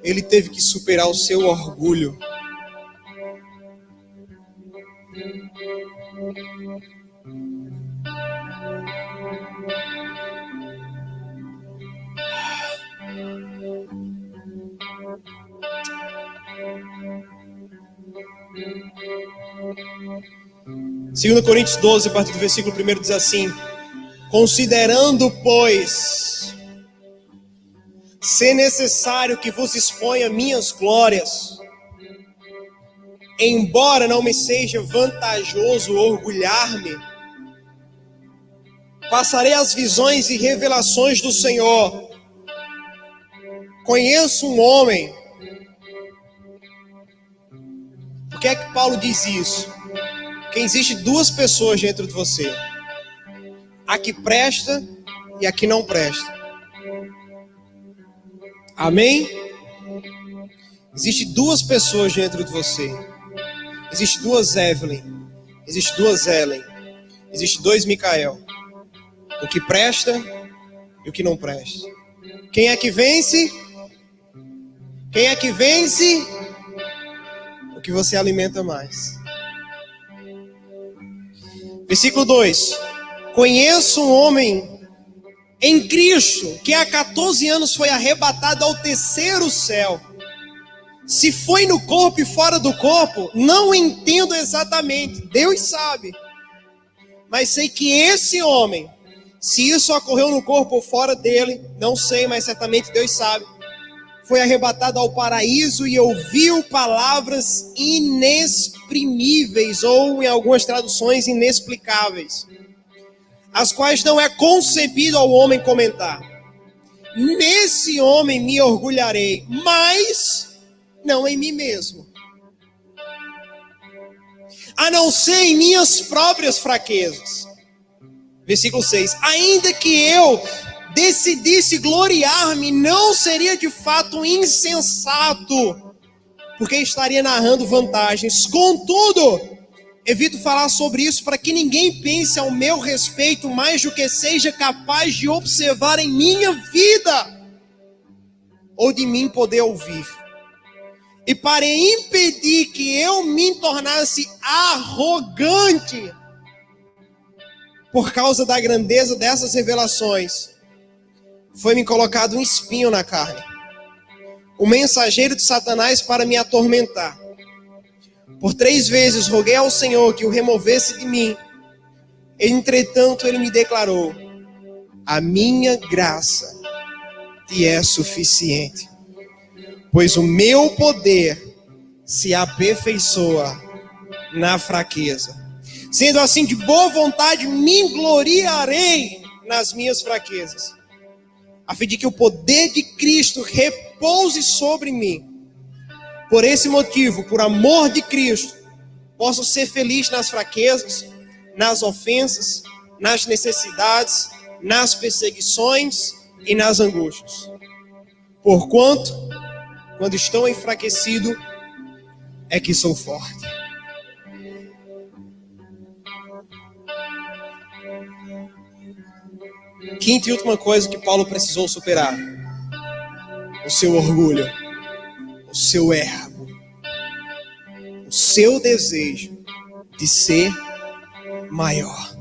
ele teve que superar o seu orgulho. Segundo Coríntios 12, a partir do versículo 1 diz assim: considerando, pois, ser necessário que vos exponha minhas glórias, embora não me seja vantajoso orgulhar-me, passarei as visões e revelações do Senhor. Conheço um homem. Por que é que Paulo diz isso? Porque existe duas pessoas dentro de você: a que presta e a que não presta. Amém? Existe duas pessoas dentro de você. Existe duas Evelyn. Existe duas Ellen. Existe dois Micael. O que presta e o que não presta. Quem é que vence? Quem é que vence? O que você alimenta mais. Versículo 2. Conheço um homem em Cristo que há 14 anos foi arrebatado ao terceiro céu. Se foi no corpo e fora do corpo, não entendo exatamente. Deus sabe. Mas sei que esse homem, se isso ocorreu no corpo ou fora dele, não sei, mas certamente Deus sabe, foi arrebatado ao paraíso e ouviu palavras inexprimíveis, ou em algumas traduções, inexplicáveis. as quais não é concebido ao homem comentar. Nesse homem me orgulharei, mas não em mim mesmo, a não ser em minhas próprias fraquezas. Versículo 6. Ainda que eu decidisse gloriar-me, não seria de fato insensato, porque estaria narrando vantagens. Contudo, evito falar sobre isso para que ninguém pense ao meu respeito mais do que seja capaz de observar em minha vida, ou de mim poder ouvir. E para impedir que eu me tornasse arrogante por causa da grandeza dessas revelações, foi-me colocado um espinho na carne, o mensageiro de Satanás para me atormentar. Por 3 vezes roguei ao Senhor que o removesse de mim. Entretanto, ele me declarou: a minha graça te é suficiente, pois o meu poder se aperfeiçoa na fraqueza. Sendo assim, de boa vontade me gloriarei nas minhas fraquezas, a fim de que o poder de Cristo repouse sobre mim. Por esse motivo, por amor de Cristo, posso ser feliz nas fraquezas, nas ofensas, nas necessidades, nas perseguições e nas angústias. Porquanto, quando estou enfraquecido, é que sou forte. Quinta e última coisa que Paulo precisou superar: o seu orgulho, o seu ego, o seu desejo de ser maior.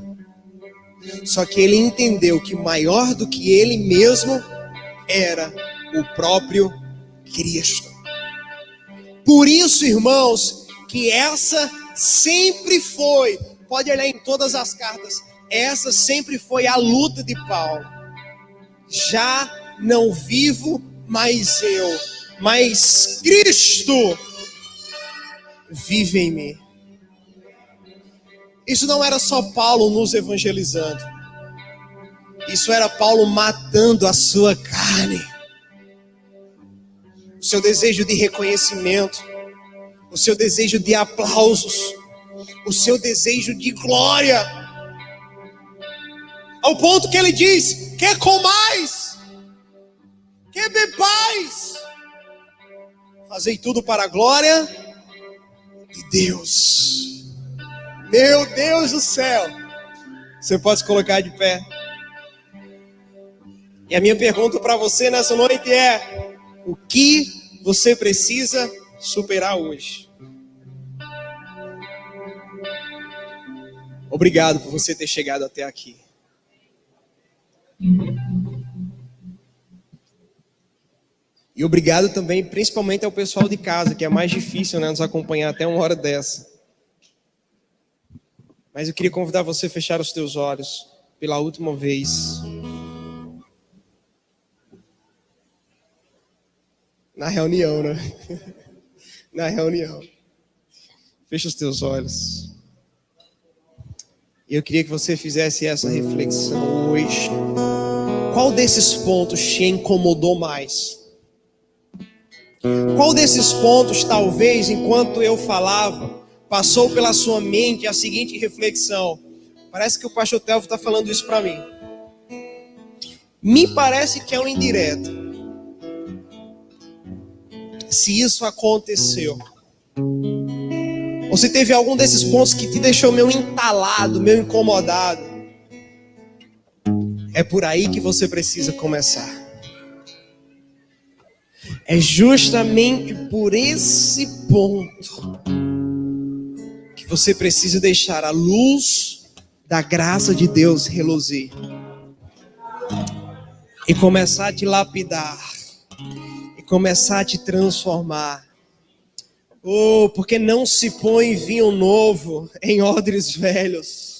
Só que ele entendeu que maior do que ele mesmo era o próprio Cristo. Por isso, irmãos, que essa sempre foi, pode olhar em todas as cartas, essa sempre foi a luta de Paulo. Já não vivo mais eu, mas Cristo vive em mim. Isso não era só Paulo nos evangelizando. Isso era Paulo matando a sua carne. O seu desejo de reconhecimento, o seu desejo de aplausos, o seu desejo de glória. Ao ponto que ele diz: quer comais, quer bebais, fazei tudo para a glória de Deus. Meu Deus do céu. Você pode se colocar de pé. E a minha pergunta para você nessa noite é: o que você precisa superar hoje? Obrigado por você ter chegado até aqui. E obrigado também, principalmente ao pessoal de casa, que é mais difícil, né, nos acompanhar até uma hora dessa. Mas eu queria convidar você a fechar os teus olhos pela última vez. Na reunião, né? Na reunião. Fecha os teus olhos. E eu queria que você fizesse essa reflexão hoje. Qual desses pontos te incomodou mais? Qual desses pontos, talvez, enquanto eu falava, passou pela sua mente a seguinte reflexão: parece que o pastor Telvo está falando isso para mim. Me parece que é um indireto. Se isso aconteceu, ou se teve algum desses pontos que te deixou meio entalado, meio incomodado, é por aí que você precisa começar. É justamente por esse ponto que você precisa deixar a luz da graça de Deus reluzir e começar a te lapidar e começar a te transformar. Oh, porque não se põe vinho novo em odres velhos.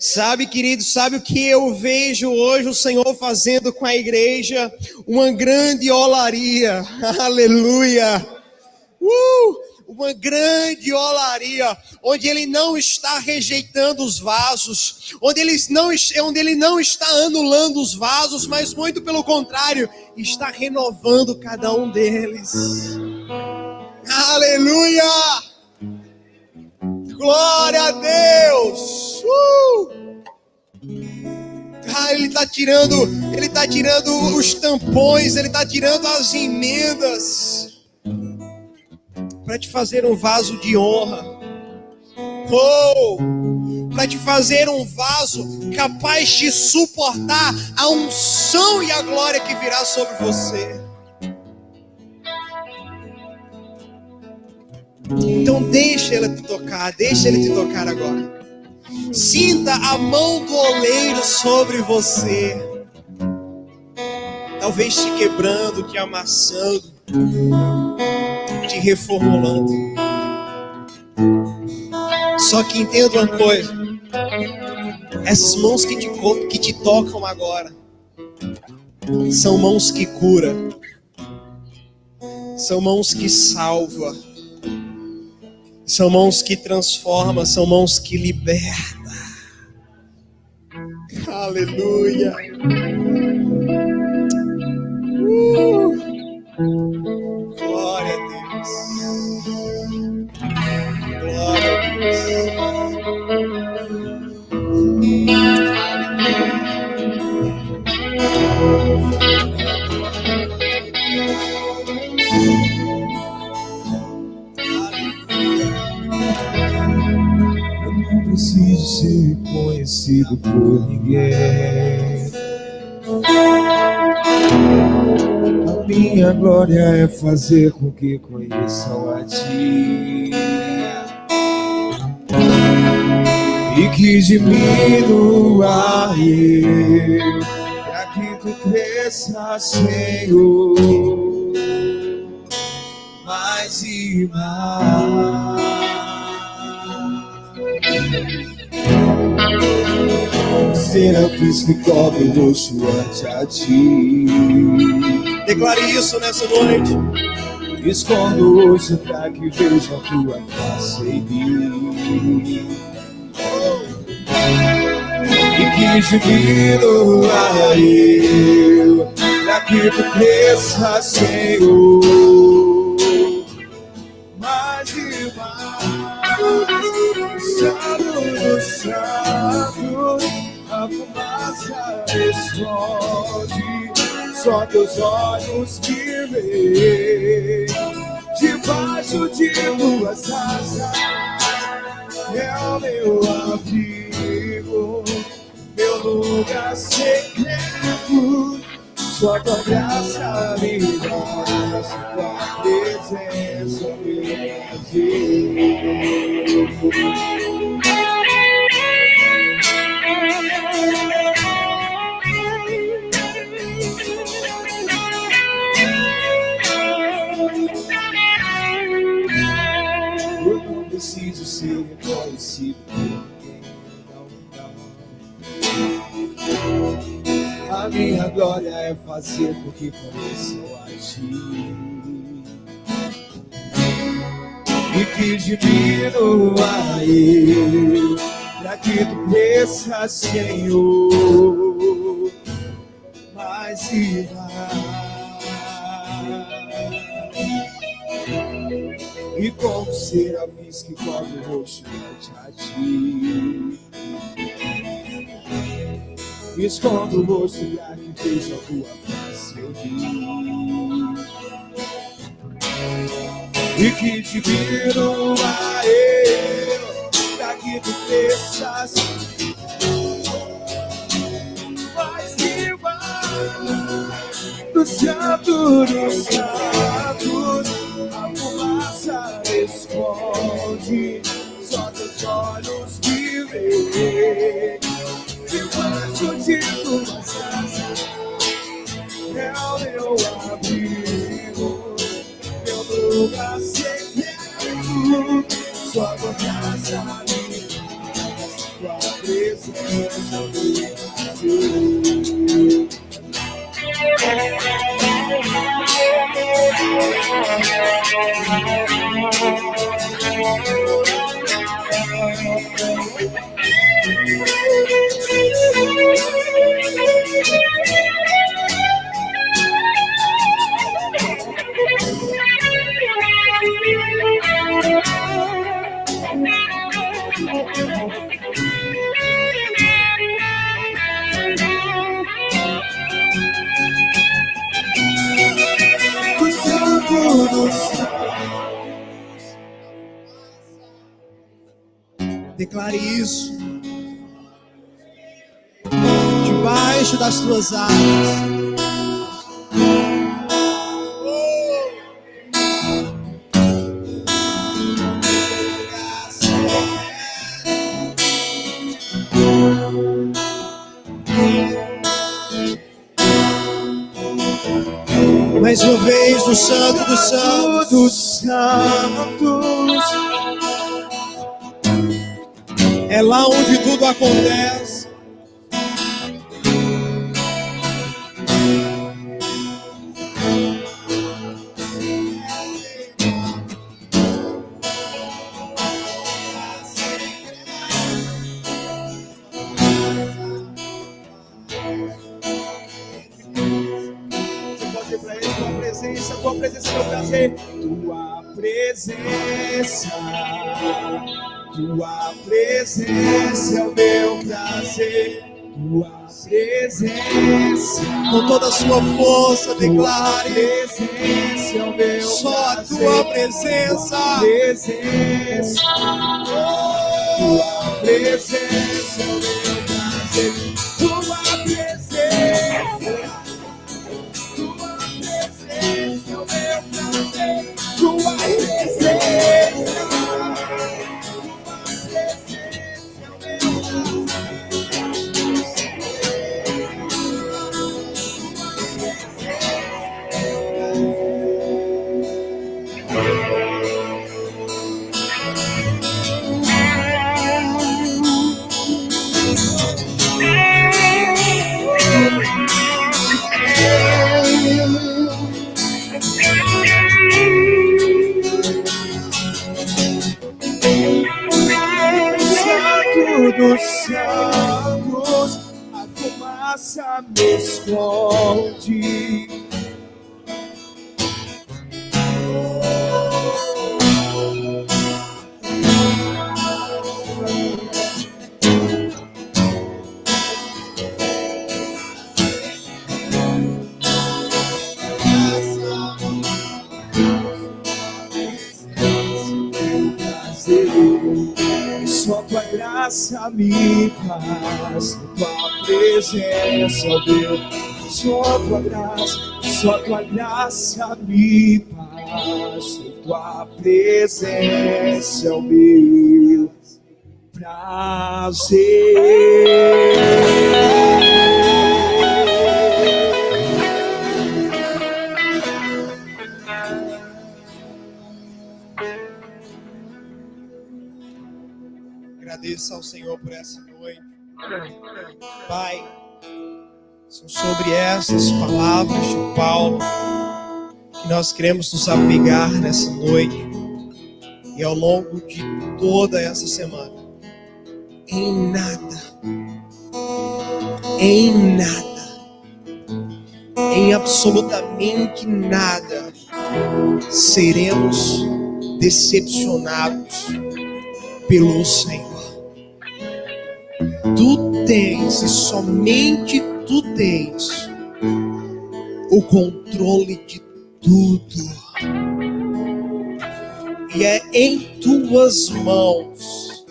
Sabe, querido, sabe o que eu vejo hoje o Senhor fazendo com a igreja? Uma grande olaria. Aleluia. uma grande olaria, onde Ele não está rejeitando os vasos, onde Ele não está anulando os vasos, mas muito pelo contrário, está renovando cada um deles. Aleluia! Glória a Deus! Ele está tirando os tampões, Ele está tirando as emendas para te fazer um vaso de honra. Para te fazer um vaso capaz de suportar a unção e a glória que virá sobre você. Então deixa Ele te tocar agora. Sinta a mão do oleiro sobre você. Talvez te quebrando, te amassando, te reformulando. Só que entenda uma coisa: essas mãos que te tocam agora são mãos que curam, são mãos que salvam, são mãos que transformam, são mãos que libertam. Aleluia. Glória a Deus. Glória a Eu não preciso ser conhecido por ninguém. A minha glória é fazer com que conheçam a Ti e que diminua eu, para que Tu cresça, Senhor, mais e mais. Serafins que cobrem o rosto ante a Ti. Declare isso nessa noite. Escondo o rosto para que vejam a Tua face em mim e que diminua eu, para que Tu cresça, Senhor, mais e mais. Santo dos santos, a fumaça esconde, só Teus olhos que veem, debaixo de Tuas asas, é o meu abrigo, meu lugar secreto, só Tua graça me dá, Tua presença me Eu não preciso ser reconhecido por ninguém, não. A minha glória é fazer com que conheçam a Ti e que diminua eu, para que Tu cresça, Senhor, mais e mais. E como serafins que cobrem o rosto ante a Ti, escondo o rosto para que veja a Tua face em mim e que diminua eu, para que Tu cresças mais e mais. Do santo dos santos, a fumaça esconde, só Teus olhos que veem, debaixo de Tuas asas, é o meu abrigo, meu lugar secreto, só Tua graça me dá, Tua presença me dá. Declare isso. Debaixo das tuas asas. Mais uma vez, o Santo dos Santos. É lá onde tudo acontece. Tua presença é meu prazer. Tua presença é o meu prazer. Tua presença, com toda a sua força, declare. Presença é o meu só prazer. A tua presença. Tua presença é o meu prazer. Tua presença. Tua presença. Dos santos, a fumaça me esconde. Só tua graça me faz, tua presença, ó Deus. Só tua graça me faz, tua presença é o meu prazer. Agradeça ao Senhor por essa noite. Pai, são sobre essas palavras de Paulo que nós queremos nos apegar nessa noite e ao longo de toda essa semana. Em absolutamente nada seremos decepcionados pelo Senhor. Tu tens, e somente tu tens, o controle de tudo. E é em tuas mãos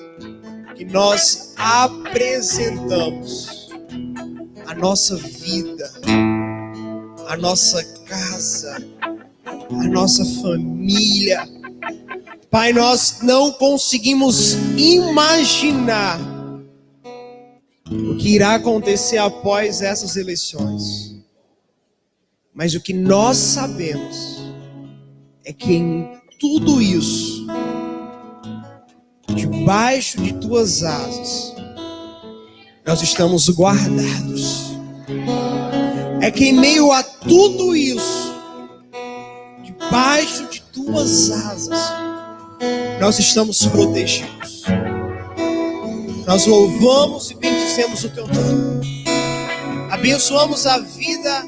que nós apresentamos a nossa vida, a nossa casa, a nossa família. Pai, nós não conseguimos imaginar o que irá acontecer após essas eleições. Mas o que nós sabemos é que em tudo isso, debaixo de tuas asas, nós estamos guardados. É que em meio a tudo isso, debaixo de tuas asas, nós estamos protegidos. Nós louvamos e bendizemos o teu nome. Abençoamos a vida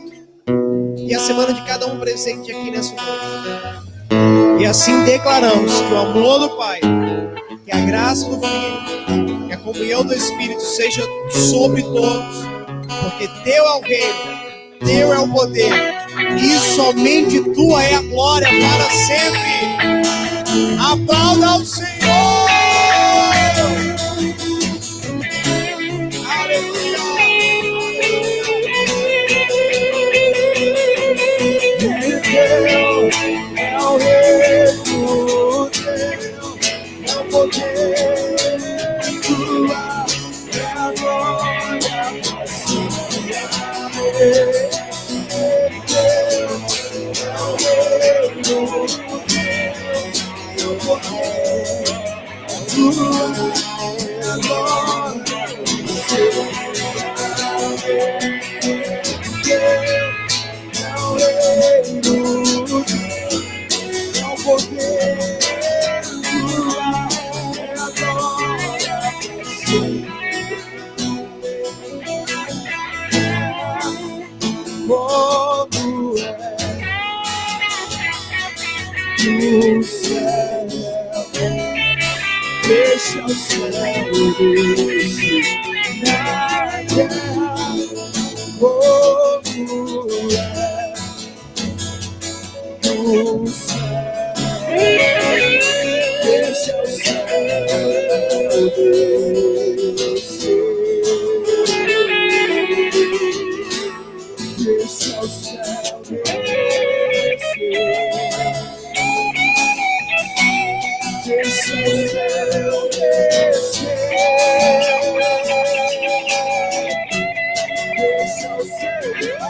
e a semana de cada um presente aqui nessa noite. E assim declaramos que o amor do Pai, que a graça do Filho, que a comunhão do Espírito seja sobre todos, porque teu é o reino, teu é o poder, e somente tua é a glória para sempre. Aplauda ao Senhor. Deixa o céu descer na terra, como é no céu. Deixa o céu descer, deixa o céu descer. Deixa o céu descer, deixa o céu descer.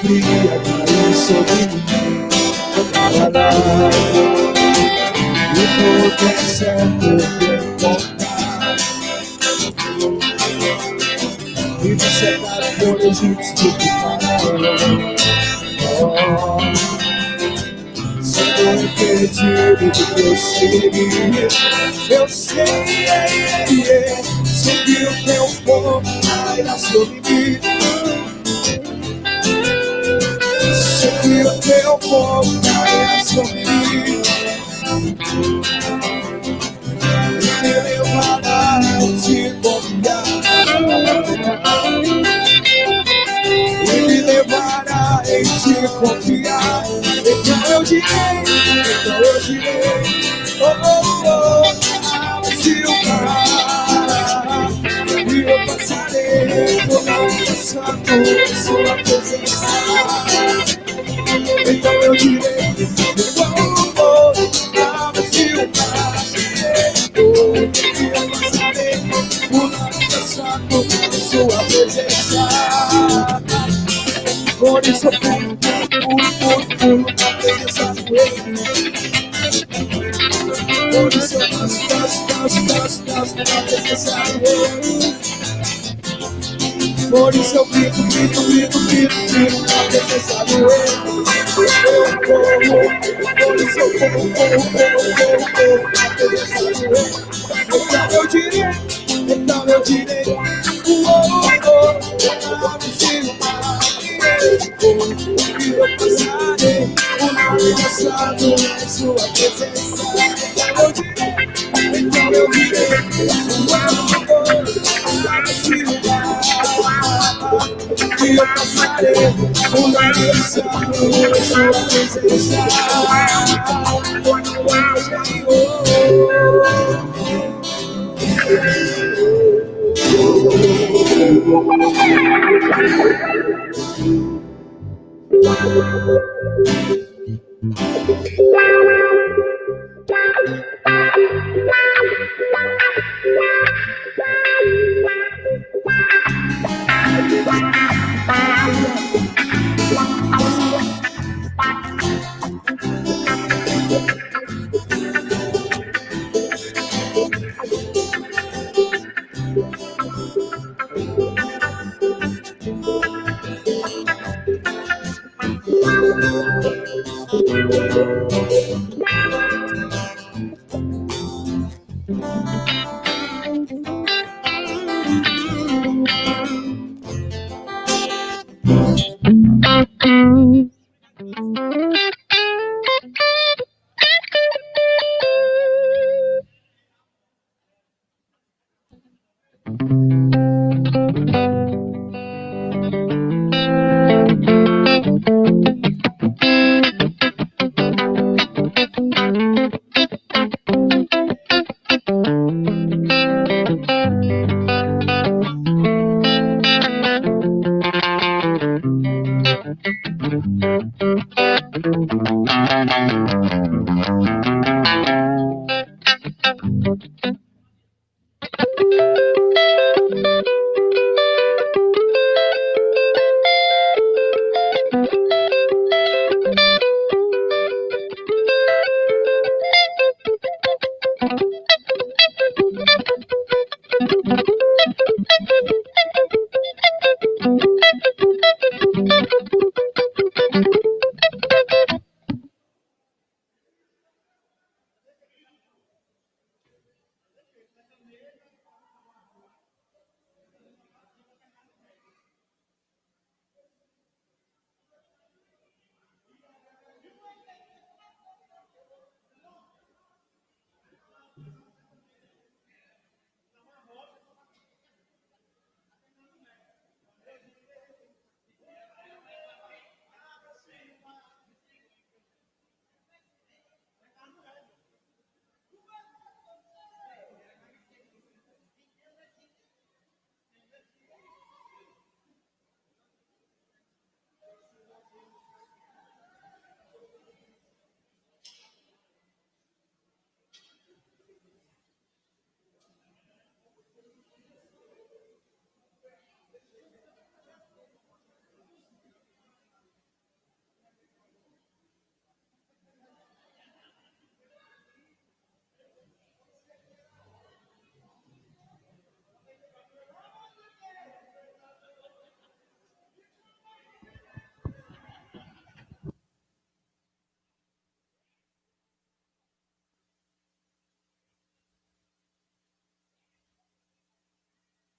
Fria caiu sobre mim, e tudo é certo encontrar. E você para por egípcio de Faraó, sendo impedido de prosseguir. Eu sei que o teu fogo cairá sobre mim. Que o teu povo caia sobre mim e me levará a te confiar, e me levará em te confiar. Então eu direi, se o mar, e eu passarei por onde santo sua presença. Então eu direi, se o mar, e eu passarei por onde santo sua presença. Por isso eu pulo na presença dele. Por isso eu passo na presença dele. Por isso eu grito na presença dele. Por isso eu corro na presença dele. Então eu direi, então eu direi, que eu passarei o ano passado em sua presença. Então eu direi, que eu passarei o ano passado em sua presença.